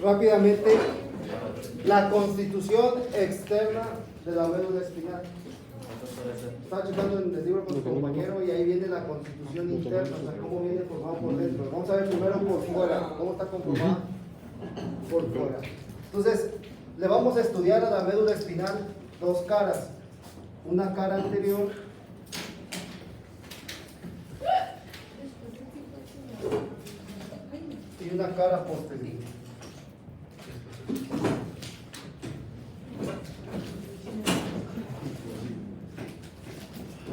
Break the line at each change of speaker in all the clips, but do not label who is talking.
Rápidamente la constitución externa de la médula espinal. Estaba checando en el libro con su compañero y ahí viene la constitución interna, o sea, cómo viene formado por dentro. Vamos a ver primero por fuera, cómo está conformada por fuera. Entonces, le vamos a estudiar a la médula espinal dos caras, una cara anterior y una cara posterior.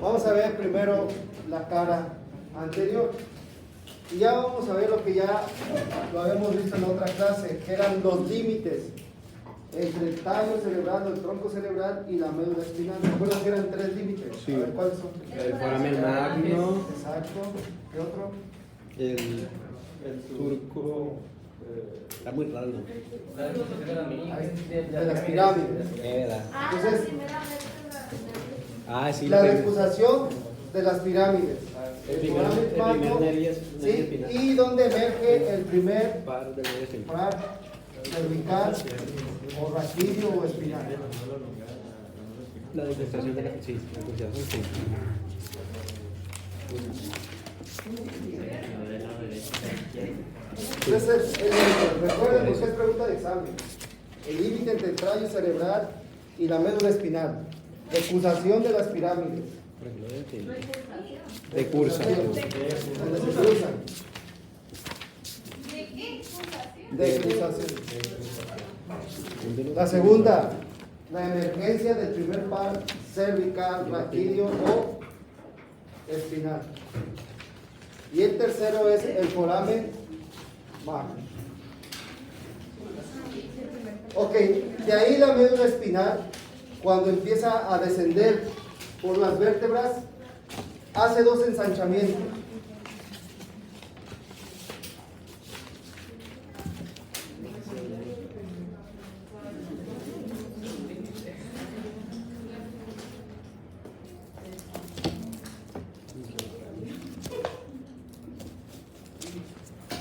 Vamos a ver primero la cara anterior y ya vamos a ver lo que ya lo habíamos visto en otra clase, que eran los límites entre el tallo cerebral o el tronco cerebral y la médula espinal. ¿Recuerdan que eran tres límites?
Sí.
A ver, ¿cuáles son?
El foramen magno,
Exacto. ¿Qué otro?
el turco, está muy raro, ¿no?
De las pirámides. Entonces,
Sí,
la decusación de las pirámides.
el primer nervio
¿Sí?
espinal.
Y donde emerge el primer
Par de nervios espinal.
par cervical o raquídeo o espinal.
La degustación de la degustación,
Entonces, recuerden que es pregunta de examen. El límite entre el tallo cerebral y la médula espinal. Decusación de las pirámides.
de cursa.
Donde se cruzan. Decusación. La segunda, la emergencia del primer par cervical, raquídeo o espinal. Y el tercero es el foramen magno. Ok, de ahí la médula espinal, cuando empieza a descender por las vértebras, hace dos ensanchamientos.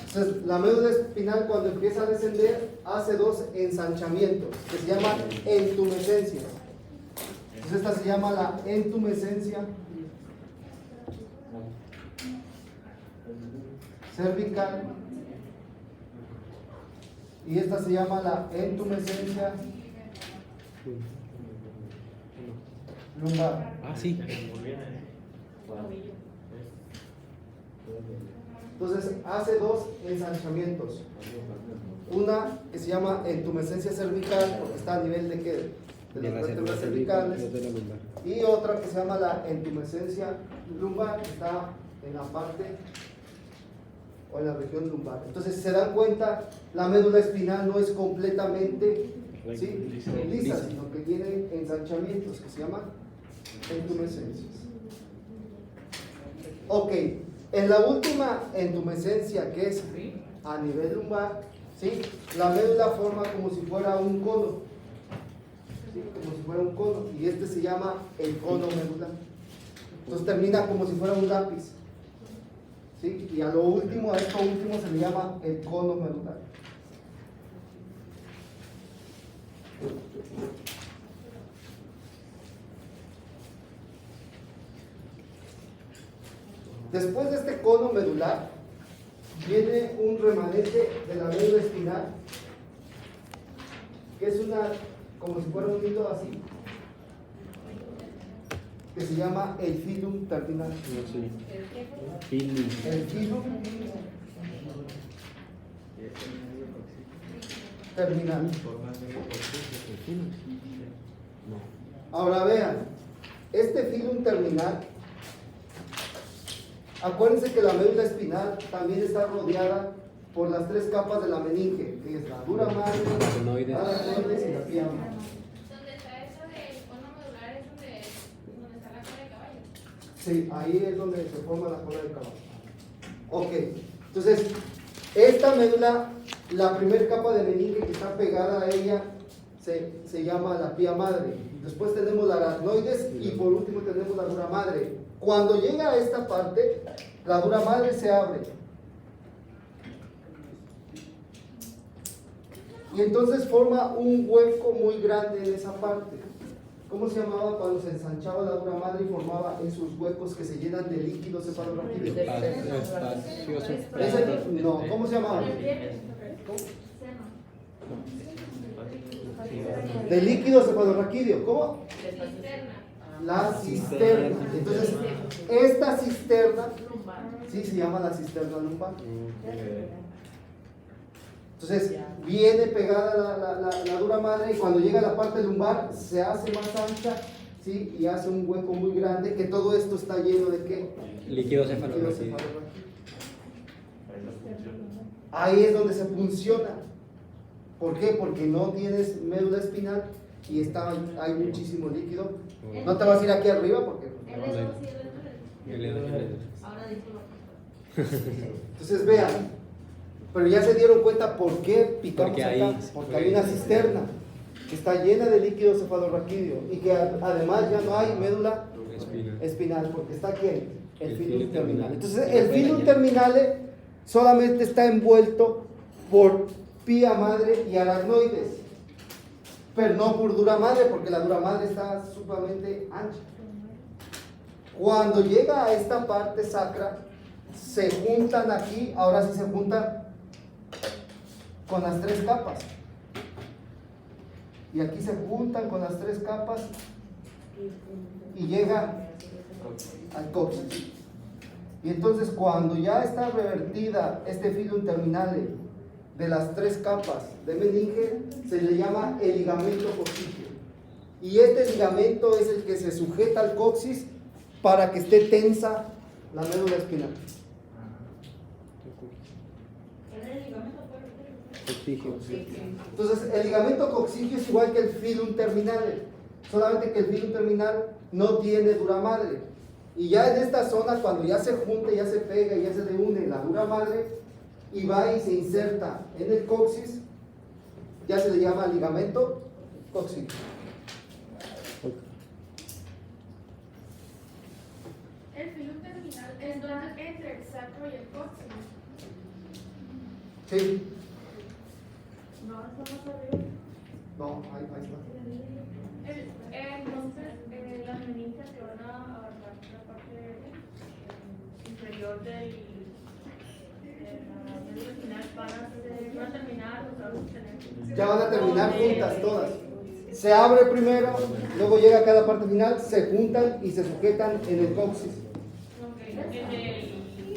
Entonces, la médula espinal cuando empieza a descender hace dos ensanchamientos que se llaman entumescencias. Entonces esta se llama la entumescencia cervical y esta se llama la entumescencia lumbar.
Sí.
Entonces hace dos ensanchamientos. Una que se llama entumescencia cervical porque está a nivel de ¿qué? De las vértebras cervicales. Y otra que se llama la entumescencia lumbar que está en la parte o en la región lumbar. Entonces se dan cuenta, la médula espinal no es completamente lisa, sino que tiene ensanchamientos que se llaman entumescencias. Ok. En la última entumescencia, que es a nivel lumbar, ¿sí? La médula forma como si fuera un cono, ¿sí? Como si fuera un cono, y este se llama el cono medular. Entonces termina como si fuera un lápiz, ¿sí? Y a lo último, a esto último se le llama el cono medular. Después de este cono medular, viene un remanente de la médula espinal, que es como si fuera un hilo así, que se llama el filum terminal. El filum terminal. Ahora vean, este filum terminal, acuérdense que la médula espinal también está rodeada por las tres capas de la meninge, que es la dura madre, la aracnoides y la pía madre.
¿Dónde está eso del cono medular? ¿Es donde está la cola de caballo?
Sí, ahí es donde se forma la cola de caballo. Ok, entonces, esta médula, la primera capa de meninge que está pegada a ella, se llama la pía madre. Después tenemos la aracnoides y por último tenemos la dura madre. Cuando llega a esta parte, la dura madre se abre Y entonces forma un hueco muy grande en esa parte. ¿Cómo se llamaba cuando se ensanchaba la dura madre y formaba esos huecos que se llenan de líquido cefalorraquídeo? No, ¿cómo se llamaba? De líquido cefalorraquídeo, ¿cómo? La cisterna. Entonces, esta cisterna, sí, se llama la cisterna lumbar. Entonces, viene pegada la dura madre y cuando llega a la parte lumbar se hace más ancha, ¿sí? Y hace un hueco muy grande, que todo esto está lleno de ¿qué?
Líquido cefalorraquídeo.
Ahí es donde se funciona. ¿Por qué? Porque no tienes médula espinal y hay muchísimo líquido. No te vas a ir aquí arriba porque... Entonces vean, pero ya se dieron cuenta por qué picamos acá. Porque hay una cisterna que está llena de líquido cefalorraquídeo y que además ya no hay médula espinal, porque está aquí el filum terminal. Entonces el filum terminal solamente está envuelto por pía madre y aracnoides, pero no por dura madre, porque la dura madre está sumamente ancha. Cuando llega a esta parte sacra, se juntan aquí, ahora sí se juntan con las tres capas. Y aquí se juntan con las tres capas y llega al coxis. Y entonces cuando ya está revertida este filum terminale de las tres capas de meninge, se le llama el ligamento coxígeo. Y este ligamento es el que se sujeta al coxis para que esté tensa la médula espinal. Entonces el ligamento coxígeo es igual que el filum terminale, solamente que el filum terminal no tiene dura madre. Y ya en esta zona, cuando ya se junta, ya se pega y ya se reúne la dura madre y va y se inserta en el coxis, ya se le llama ligamento coxígeo.
El filum terminal es entre el sacro y el coxis.
Sí.
No, eso no se arriba.
No, ahí está.
Entonces, las meninges que van a abarcar la parte inferior de la médula espinal van a terminar,
Ya van a terminar juntas todas. Se abre primero, luego llega a cada parte final, se juntan y se sujetan en el coxis.
En el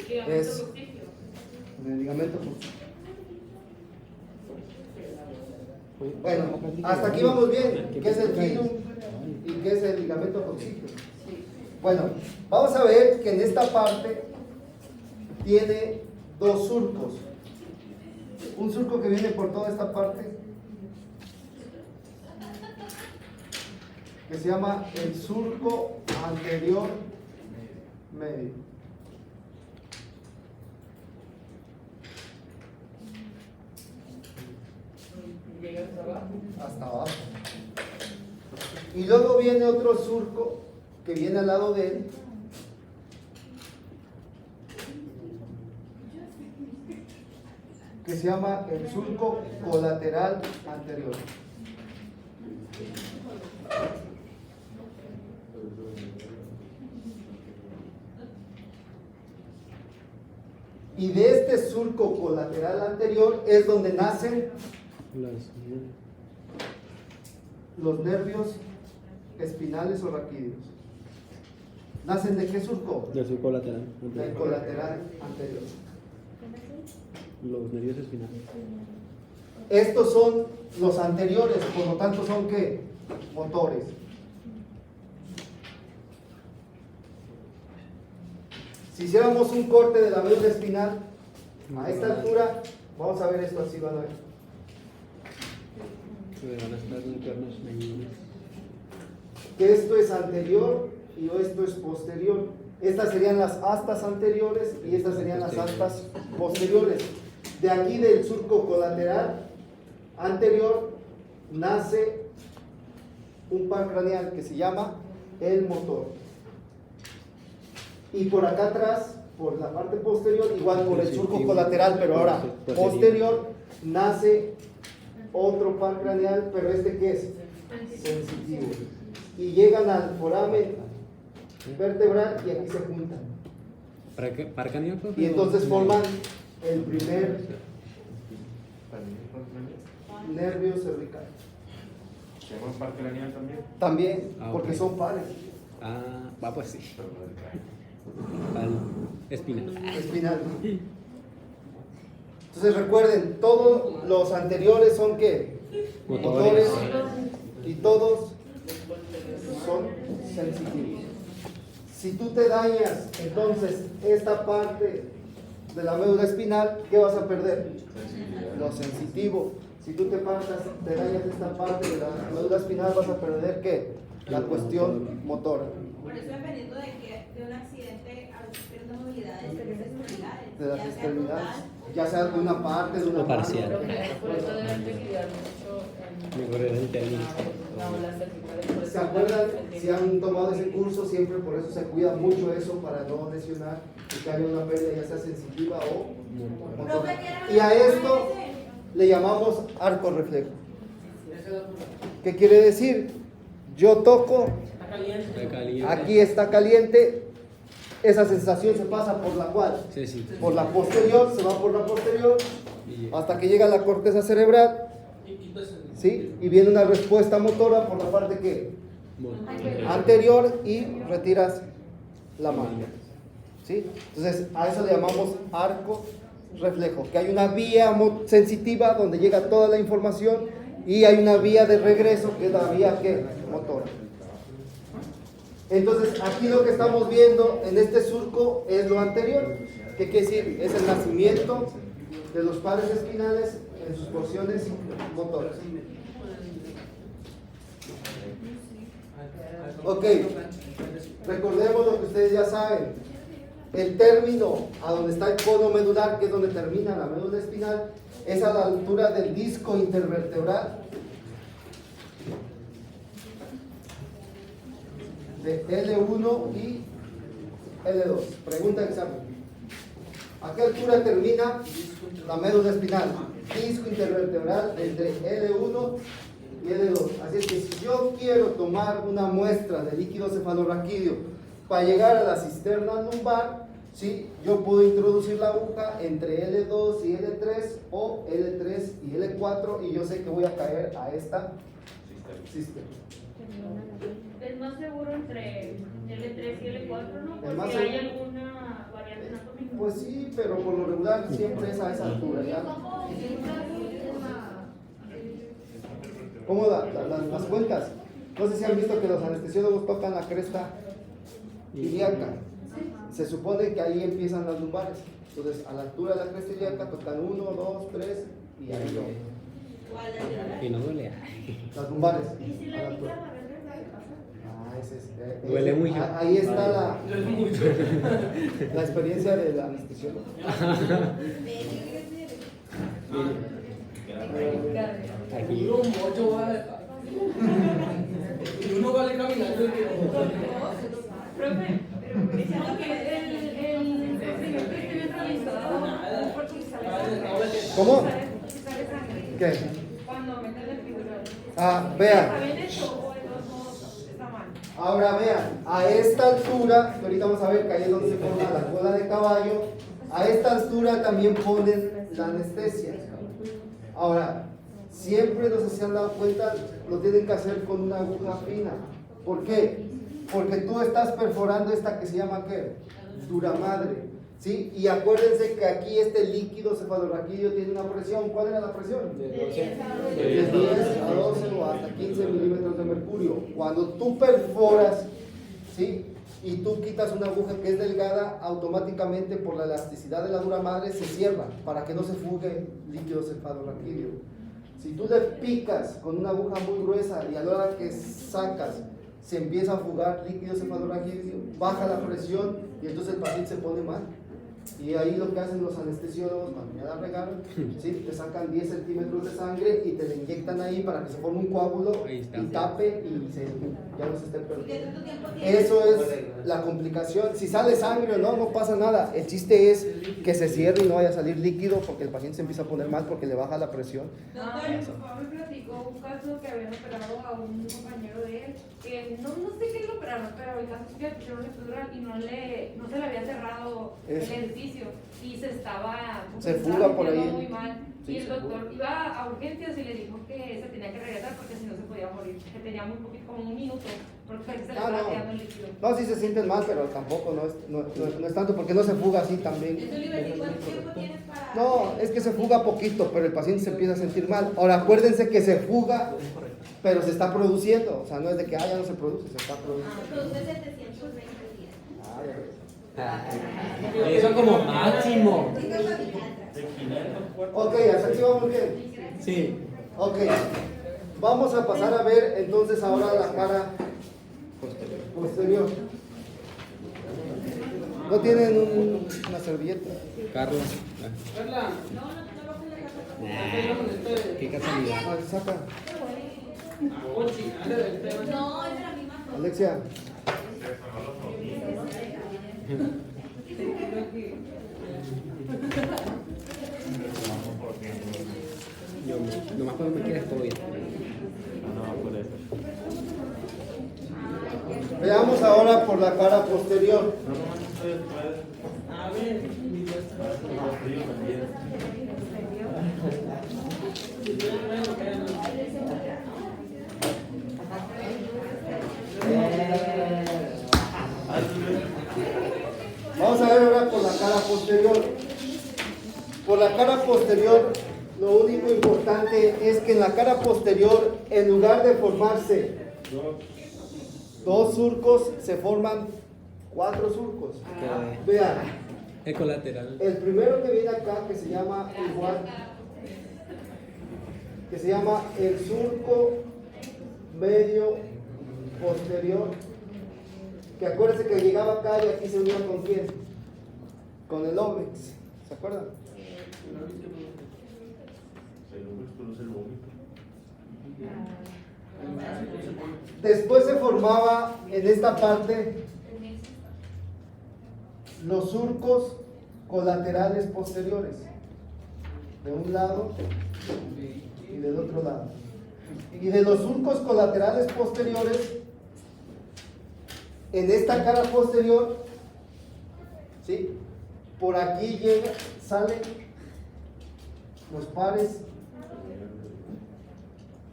ligamento
Es-
coxígeo.
En el ligamento coxígeo. Bueno, hasta aquí vamos bien. ¿Qué es el filum y qué es el ligamento coxígeo? Bueno, vamos a ver que en esta parte tiene dos surcos. Un surco que viene por toda esta parte, que se llama el surco anterior medio. Hasta abajo. Y luego viene otro surco que viene al lado de él, que se llama el surco colateral anterior. Y de este surco colateral anterior es donde nacen los nervios espinales o raquídeos. ¿Nacen de qué surco?
Del surco lateral.
Del colateral anterior.
Los nervios espinales.
Estos son los anteriores, por lo tanto son ¿qué? Motores. Si hiciéramos un corte de la médula espinal a esta altura, vamos a ver esto así, van a ver.
Van a estar internos meñinos.
Que esto es anterior y esto es posterior. Estas serían las astas anteriores y estas serían las astas posteriores. De aquí del surco colateral anterior nace un par craneal que se llama el motor. Y por acá atrás, por la parte posterior, igual por el surco colateral, pero ahora posterior, nace otro par craneal, pero este ¿qué es? Sensitivo. Y llegan al foramen vertebral y aquí se juntan.
¿Par craneal?
Y entonces forman el primer nervio cervical.
¿Se llama par craneal también?
También, porque
Ok.
son pares.
Va pues sí. Espinal.
Espinal. Entonces recuerden, todos los anteriores son ¿qué?
Motores.
Y todos son sensitivos. Si tú te dañas entonces esta parte de la médula espinal, ¿qué vas a perder? Lo sensitivo. Si tú te dañas esta parte de la médula espinal, vas a perder ¿qué? La cuestión motora.
Por eso, dependiendo de un accidente, a veces pierde movilidades de las extremidades.
De las
ya sea
extremidades,
total,
ya sea de una parte, de una
O parcial.
mano.
Por eso deben de cuidar mucho
Mejor era el término.
la bola cervical. Por eso
¿Se acuerdan? Si han tomado ese curso, siempre por eso se cuida mucho eso para no lesionar y que haya una pérdida ya sea sensitiva o motora. Y a esto le llamamos arco reflejo. ¿Qué quiere decir? Yo toco,
Está caliente.
aquí está caliente, esa sensación se pasa por la cual,
Sí, sí.
por la posterior, se va por la posterior
Y-
hasta que llega a la corteza cerebral, ¿sí? Y viene una respuesta motora por la parte que anterior y retiras la mano, ¿sí? Entonces a eso le llamamos arco reflejo, que hay una vía sensitiva donde llega toda la información y hay una vía de regreso que es la vía que motora. Entonces aquí lo que estamos viendo en este surco es lo anterior. ¿Qué quiere decir? Es el nacimiento de los pares espinales en sus porciones motoras. Ok, recordemos lo que ustedes ya saben. El término a donde está el cono medular, que es donde termina la médula espinal, es a la altura del disco intervertebral de L1 y L2. Pregunta de examen. ¿A qué altura termina la médula espinal? Disco intervertebral entre L1 y L2. Así es que si yo quiero tomar una muestra de líquido cefalorraquídeo para llegar a la cisterna lumbar, ¿sí? Yo puedo introducir la aguja entre L2 y L3 o L3 y L4 y yo sé que voy a caer a esta cisterna.
Es más seguro entre L3 y L4, ¿no?
Es más
Porque hay
seguro.
alguna variante anatómica.
Pues sí, pero por lo regular siempre es a esa altura, ¿ya? ¿Cómo las cuentas? No sé si han visto que los anestesiólogos tocan la cresta ilíaca. Se supone que ahí empiezan las lumbares. Entonces, a la altura de la cresta ilíaca tocan 1, 2, 3 y ahí no.
Y no duele.
Las lumbares.
Y si
a
le
la
pica
altura.
la verga,
Ah, ese es,
Duele mucho.
Ahí está la experiencia del anestesiólogo.
Aquí.
Y uno vale caminando y que
profe, pero diciendo que el primer que tiene realizado porque sale
¿Cómo?
sale sangre.
¿Qué?
Cuando meten el epidural.
Ah, vean.
¿Está bien hecho o de todos modos está mal?
Ahora vean, a esta altura, que ahorita vamos a ver que ahí es donde se forma la cola de caballo, a esta altura también ponen la anestesia. Ahora, siempre, no sé si se han dado cuenta, lo tienen que hacer con una aguja fina. ¿Por qué? Porque tú estás perforando esta que se llama ¿qué? Duramadre. ¿Sí? Y acuérdense que aquí este líquido cefalorraquídeo tiene una presión. ¿Cuál era la presión? De 10 a 12 o hasta 15 milímetros de mercurio. Cuando tú perforas, ¿sí? Y tú quitas una aguja que es delgada, automáticamente por la elasticidad de la duramadre se cierra para que no se fugue líquido cefalorraquídeo. Si tú le picas con una aguja muy gruesa y a la hora que sacas se empieza a fugar líquido cefalorraquídeo, baja la presión y entonces el paciente se pone mal. Y ahí lo que hacen los anestesiólogos cuando ya la regaron, ¿sí? Te sacan 10 centímetros de sangre y te la inyectan ahí para que se forme un coágulo
Ahí está.
y tape y ya no se esté
¿Y qué
perdiendo.
tanto tiempo tiene?
Eso es la complicación. Si sale sangre o no, no pasa nada. El chiste es que se cierre y no vaya a salir líquido porque el paciente se empieza a poner mal porque le baja la presión.
Ah, mi papá me platicó un caso que habían operado a un compañero de él, que no sé qué lo operaron, pero el caso es que le pusieron un epidural y no se le había cerrado
Eso.
el edificio y se estaba
fuga por ahí.
muy mal.
Sí,
Y el
se
doctor iba a urgencias y le dijo que se tenía que regresar porque si no se podía morir, que tenía muy poquito, como un minuto, porque se le estaba quedando el líquido.
No, sí se sienten mal, pero tampoco no es tanto porque no se fuga así también.
Eso le iba a decir, ¿cuánto tiempo tienes para...?
No, es que se fuga poquito, pero el paciente se empieza a sentir mal. Ahora acuérdense que se fuga, pero se está produciendo. O sea, no es de que ya no se produce, se está produciendo.
Produce 720 días.
Ah, ya ves.
Eso como máximo.
Digo, familia.
De 500
Ok, hasta aquí vamos bien.
Sí.
Ok, vamos a pasar a ver entonces ahora la cara posterior. ¿No tienen una servilleta?
Carlos.
Carla,
Qué casualidad.
Ah, saca.
Ochi, ándale, espérame.
No, es de la misma cosa.
Alexia.
Yo nomás cuando me quieres todo bien.
No, por eso.
Veamos ahora por la cara posterior.
A ver, mi maestra.
Vamos a ver ahora por la cara posterior. Por la cara posterior, lo único importante es que en la cara posterior, en lugar de formarse 2 surcos, se forman 4 surcos. Vean,
El colateral.
el primero que viene acá, que se llama igual, que se llama el surco medio posterior, que acuérdense que llegaba acá y aquí se unía con quién, con el ómnix, ¿se acuerdan? Después se formaba en esta parte los surcos colaterales posteriores, de un lado y del otro lado. Y de los surcos colaterales posteriores, en esta cara posterior, ¿sí? Por aquí salen los pares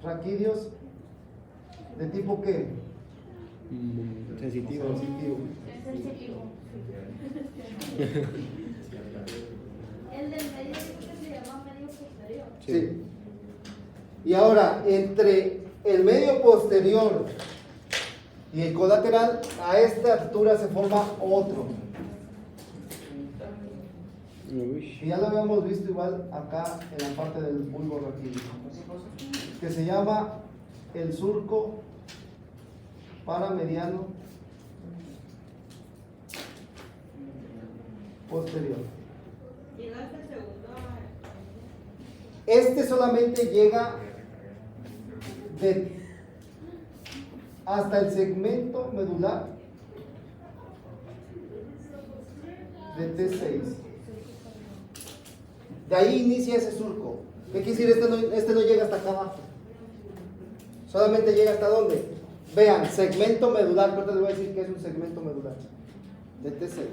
raquídeos de tipo ¿qué?
Sensitivo.
El del medio se llama medio posterior.
Sí. Y ahora, entre el medio posterior y el colateral, a esta altura se forma otro.
Uy.
Que ya lo habíamos visto igual acá en la parte del bulbo raquídeo, que se llama el surco paramediano posterior.
Llega hasta el segundo.
Este solamente llega hasta el segmento medular de T6. De ahí inicia ese surco. ¿Qué quiere decir? Este no llega hasta acá abajo. Solamente llega hasta ¿dónde? Vean, segmento medular. Ahorita les voy a decir qué es un segmento medular de T6.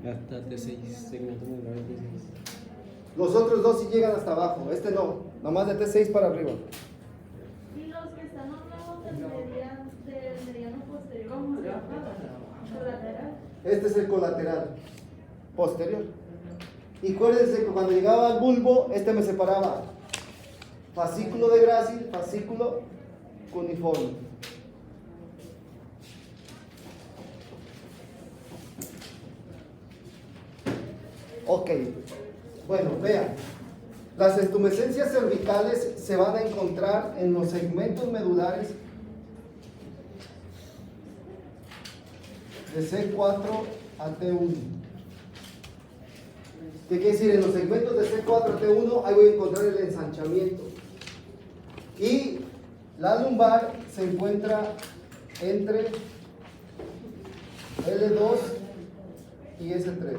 Hasta T6, segmento medular T6.
Los otros dos sí llegan hasta abajo. Este no, nomás de T6 para arriba.
Y los que están a un lado del mediano posterior, ¿cómo se llama? Colateral.
Este es el colateral posterior. Y acuérdense que cuando llegaba al bulbo, este me separaba fascículo de grácil, fascículo cuneiforme. Ok, bueno, vean, las entumescencias cervicales se van a encontrar en los segmentos medulares de C4 a T1. ¿Qué quiere decir? En los segmentos de C4 a T1 ahí voy a encontrar el ensanchamiento. Y la lumbar se encuentra entre L2 y S3.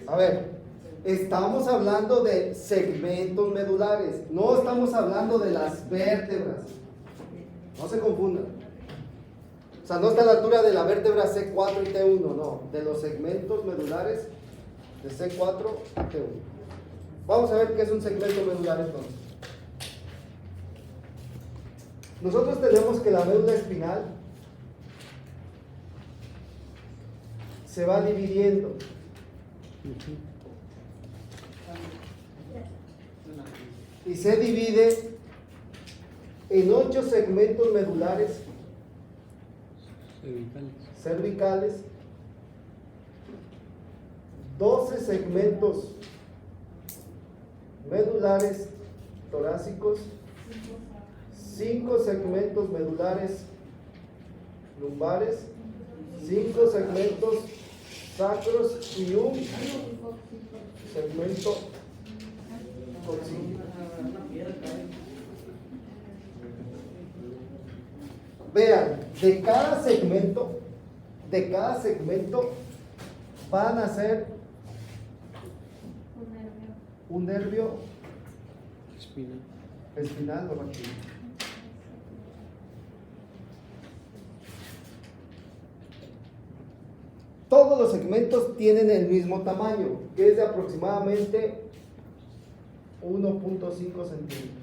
A ver, estamos hablando de segmentos medulares, no estamos hablando de las vértebras. No se confundan. O sea, no está a la altura de la vértebra C4 y T1, no, de los segmentos medulares de C4 a T1. Vamos a ver qué es un segmento medular entonces. Nosotros tenemos que la médula espinal se va dividiendo. Y se divide en 8 segmentos medulares cervicales, 12 segmentos medulares torácicos, 5 segmentos medulares lumbares, 5 segmentos sacros y un segmento coxíneo. Vean, de cada segmento van a ser un nervio espinal o raquídeo. Todos los segmentos tienen el mismo tamaño, que es de aproximadamente 1.5 centímetros.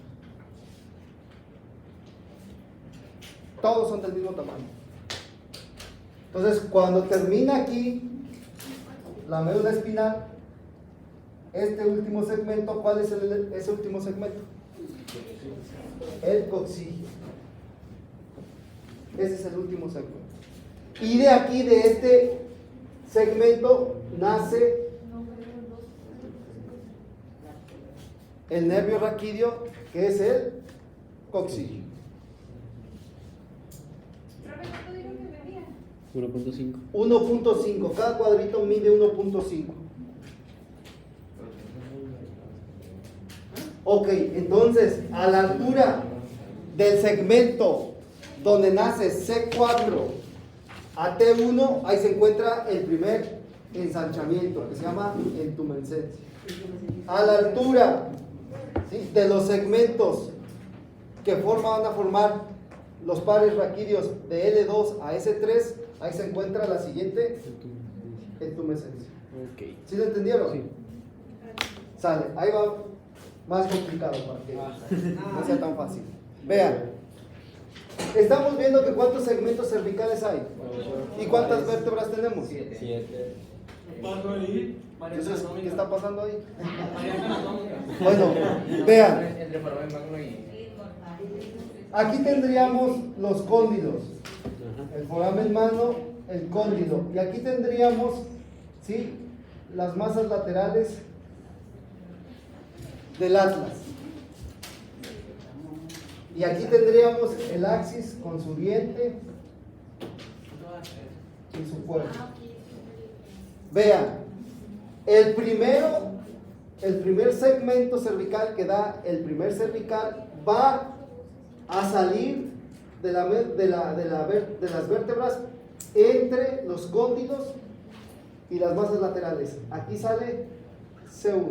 Todos son del mismo tamaño. Entonces, cuando termina aquí la médula espinal, este último segmento, ¿cuál es ese último segmento? El coxígeno. Ese es el último segmento. Y de aquí, de este segmento, nace el nervio raquídeo, que es el coxígeno.
1.5.
1.5, cada cuadrito mide 1.5. Ok, entonces a la altura del segmento donde nace C4 a T1, ahí se encuentra el primer ensanchamiento que se llama entumescencia. A la altura, ¿sí?, de los segmentos que van a formar los pares raquídeos de L2 a S3, ahí se encuentra la siguiente entumescencia.
Ok.
¿Sí lo entendieron?
Sí.
Sale, ahí va más complicado para que no sea tan fácil. Vean, estamos viendo que cuántos segmentos cervicales hay y cuántas vértebras tenemos.
7.
Entonces, ¿qué está pasando ahí? Bueno, vean, aquí tendríamos los cóndilos, el foramen mano, el cóndilo, y aquí tendríamos, ¿sí?, las masas laterales del atlas. Y aquí tendríamos el axis con su diente y su cuerpo. Vean, el primer segmento cervical que da el primer cervical va a salir de las vértebras entre los cóndilos y las masas laterales. Aquí sale C1.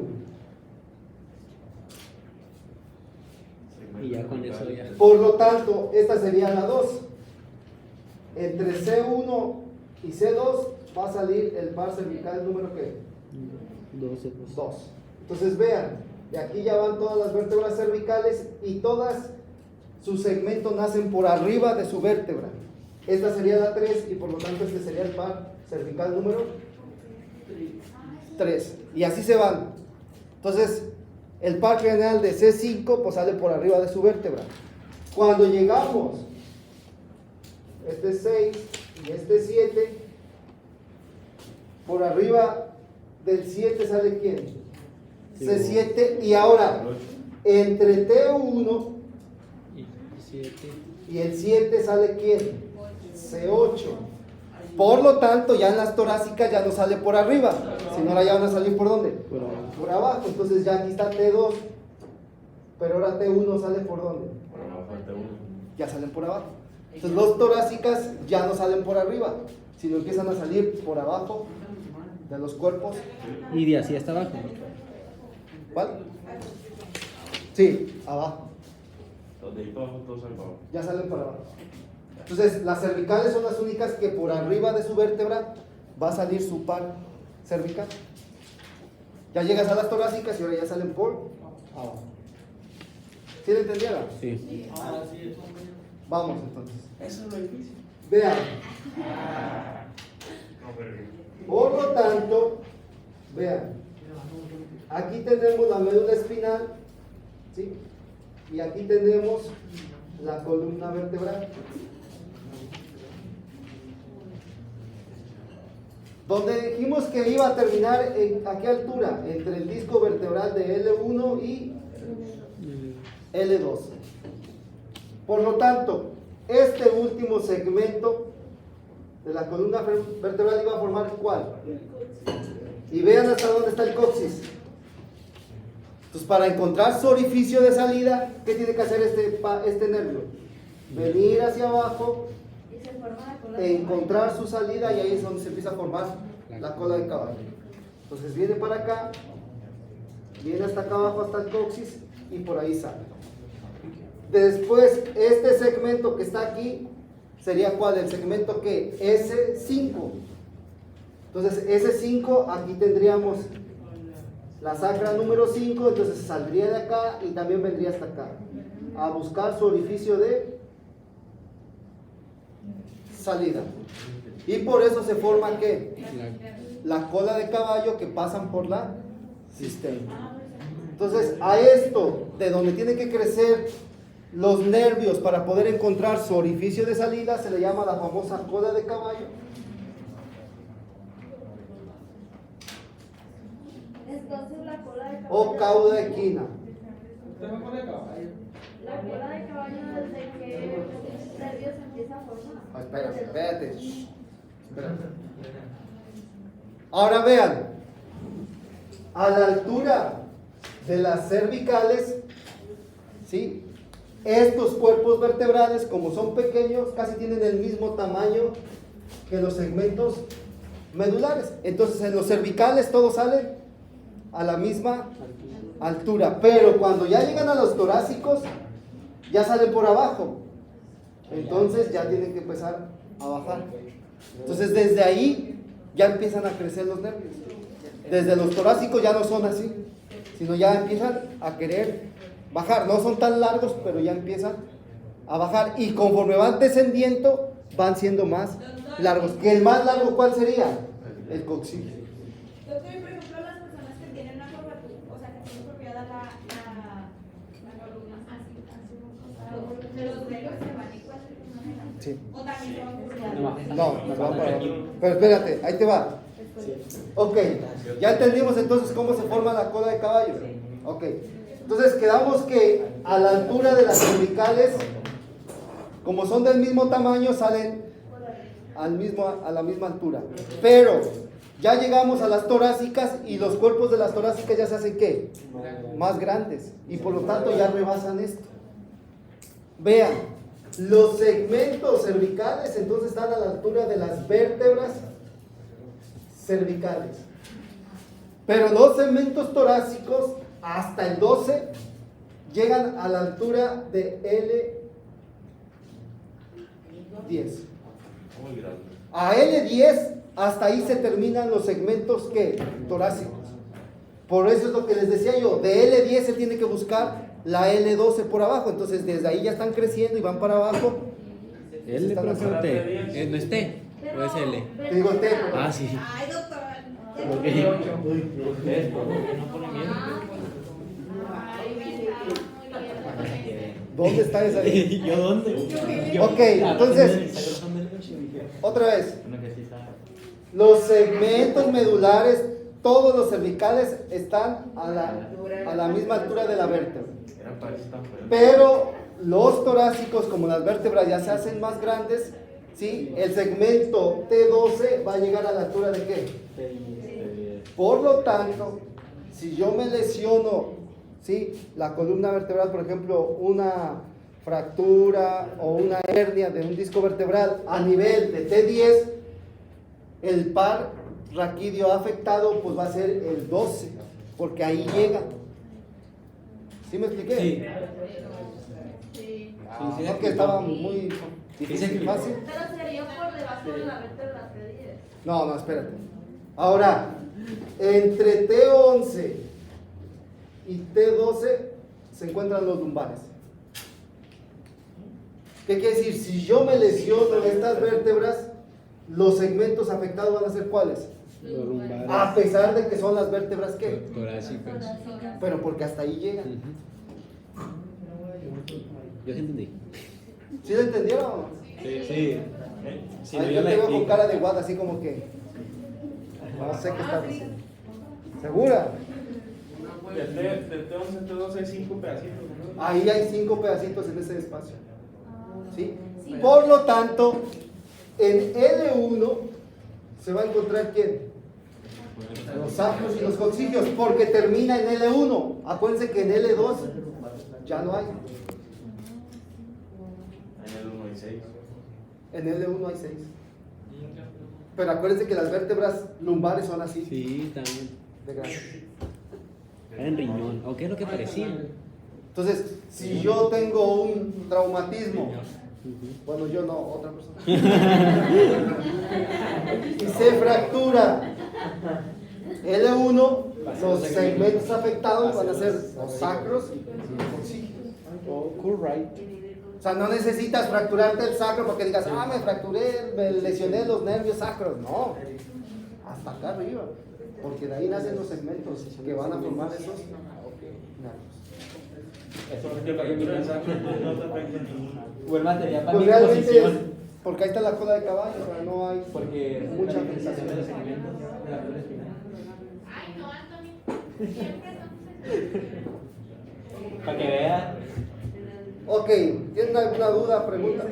Y ya con eso ya.
Por lo tanto, esta sería la 2. Entre C1 y C2 va a salir el par cervical número ¿qué? 2. Entonces vean, de aquí ya van todas las vértebras cervicales y todas sus segmentos nacen por arriba de su vértebra. Esta sería la 3 y por lo tanto este sería el par cervical número 3. Y así se van. Entonces, el par craneal de C5 pues sale por arriba de su vértebra. Cuando llegamos, este 6 y este 7, Por arriba del 7 sale quién? C7. Y ahora, entre T1
Y 7.
y el 7 sale quién? C8. Por lo tanto, ya en las torácicas ya no sale por arriba, sino ahora ya van a salir por ¿dónde? Por abajo. Entonces ya aquí está T2, pero ahora T1 sale por ¿dónde? Ya salen por abajo. Entonces los torácicas ya no salen por arriba, sino empiezan a salir por abajo de los cuerpos.
Y de así hasta abajo.
¿Cuál? Sí, abajo.
Donde ahí abajo todos salen para abajo.
Ya salen por abajo. Entonces las cervicales son las únicas que por arriba de su vértebra va a salir su par cervical. Ya llegas a las torácicas y ahora ya salen por abajo. ¿Sí le entendieron?
Sí.
Ah, sí, eso.
Vamos entonces.
Eso es lo difícil.
Vean. Por lo tanto, vean. Aquí tenemos la médula espinal, ¿sí? Y aquí tenemos la columna vertebral. Donde dijimos que iba a terminar a qué altura, entre el disco vertebral de L1 y L2. Por lo tanto, este último segmento de la columna vertebral iba a formar ¿cuál? Y vean hasta dónde está el coxis. Entonces, para encontrar su orificio de salida, ¿qué tiene que hacer este nervio? Venir hacia abajo,
Y se forma la cola de
encontrar su salida, y ahí es donde se empieza a formar la cola de caballo. Entonces viene para acá, viene hasta acá abajo, hasta el coxis, y por ahí sale. Después, este segmento que está aquí, ¿sería cuál? El segmento que S5. Entonces, S5, aquí tendríamos la sacra número 5, entonces saldría de acá y también vendría hasta acá, a buscar su orificio de salida. Y por eso se forma ¿qué? La cola de caballo que pasan por la sistema. Entonces, a esto, de donde tiene que crecer los nervios para poder encontrar su orificio de salida, se le llama la famosa cola de caballo.
Entonces la cola de caballo.
O cauda equina.
Usted me pone caballo.
La cola de caballo desde que los nervios empiezan a formar.
Ah, espérate. Espérate. Ahora vean, a la altura de las cervicales, ¿sí? Estos cuerpos vertebrales, como son pequeños, casi tienen el mismo tamaño que los segmentos medulares. Entonces, en los cervicales todos salen a la misma altura, pero cuando ya llegan a los torácicos, ya salen por abajo. Entonces, ya tienen que empezar a bajar. Entonces, desde ahí ya empiezan a crecer los nervios. Desde los torácicos ya no son así, sino ya empiezan a querer bajar. No son tan largos, pero ya empiezan a bajar. Y conforme van descendiendo, van siendo más largos. ¿Que el más largo cuál sería? El coxis.
Doctor, y por ejemplo, las personas que tienen una curvatura, o sea, que tienen propiedad la columna, así, los nervios se van igual de alguna manera.
Sí.
O también se van curvando.
No, nos va para abajo. Pero espérate, ahí te va. Ok, ya entendimos entonces cómo se forma la cola de caballo. Ok, entonces quedamos que a la altura de las cervicales, como son del mismo tamaño, salen a la misma altura. Pero ya llegamos a las torácicas y los cuerpos de las torácicas ya se hacen ¿qué? Más grandes. Y por lo tanto ya rebasan esto. Vean, los segmentos cervicales entonces están a la altura de las vértebras cervicales. Pero los segmentos torácicos hasta el 12 llegan a la altura de L10.
Muy grande.
A L10 hasta ahí se terminan los segmentos ¿qué? Torácicos. Por eso es lo que les decía yo, de L10 se tiene que buscar la L12 por abajo. Entonces desde ahí ya están creciendo y van para abajo.
L,
Están
profesor,
haciendo-
T. ¿No es T? ¿O es L?
Te digo T, pero-
Ah, sí.
Ay, doctor.
Ok.
Ay, verdad, muy bien.
¿Dónde está esa?
¿Yo dónde?
Ok, entonces, otra vez. Los segmentos medulares, todos los cervicales están a la misma altura de la vértebra.
Era para eso tan feo.
Pero los torácicos, como las vértebras ya se hacen más grandes, ¿sí? El segmento T12 va a llegar a la altura de ¿qué? Por lo tanto, si yo me lesiono, ¿sí? La columna vertebral, por ejemplo, una fractura o una hernia de un disco vertebral a nivel de T10, el par raquídeo afectado pues va a ser el 12, porque ahí llega. ¿Sí me expliqué?
Sí.
Sí.
Sí,
Porque estaba muy difícil, fácil.
Pero sería por debajo de la vértebra T10.
No, espérate. Ahora, entre T11 y T12 se encuentran los lumbares. ¿Qué quiere decir? Si yo me lesiono en estas vértebras, los segmentos afectados van a ser ¿cuáles?
Los lumbares.
A pesar de que son las vértebras ¿qué?
Torácicas.
Pero porque hasta ahí llegan.
Ujú. Yo sí entendí.
¿Sí lo entendieron?
Sí. Sí,
Ay, yo te veo con cara de guada, así como que no sé qué está diciendo. ¿Segura?
De T11 T12 hay 5 pedacitos, ¿no?
Ahí hay 5 pedacitos en ese espacio. ¿Sí? Por lo tanto, en L1 se va a encontrar ¿quién? Los sacros y los coxigios, porque termina en L1. Acuérdense que en L2 ya no hay.
En el 1 y 6.
En L1 hay 6. Pero acuérdense que las vértebras lumbares son así,
Sí, también.
de grandes.
Era en riñón. ¿O qué es lo que parecía?
Entonces, si yo tengo un traumatismo, bueno, yo no, otra persona, y se fractura L1, los segmentos afectados van a ser los sacros y los coxigios.
O cool right.
O sea, no necesitas fracturarte el sacro porque digas, me fracturé, me lesioné los nervios sacros. No, hasta acá arriba, porque de ahí nacen los segmentos que van a formar esos nervios.
Porque la fractura del sacro no te afecta ni.
O el material para
Pues
mi
realmente es,
posición.
porque ahí está la cola de caballo, o sea, no hay
Porque
mucha
la
afectación.
de los segmentos de la flor espinal.
Ay, no, Anthony. Siempre son.
Para que vea.
Ok, ¿tienen alguna duda, pregunta?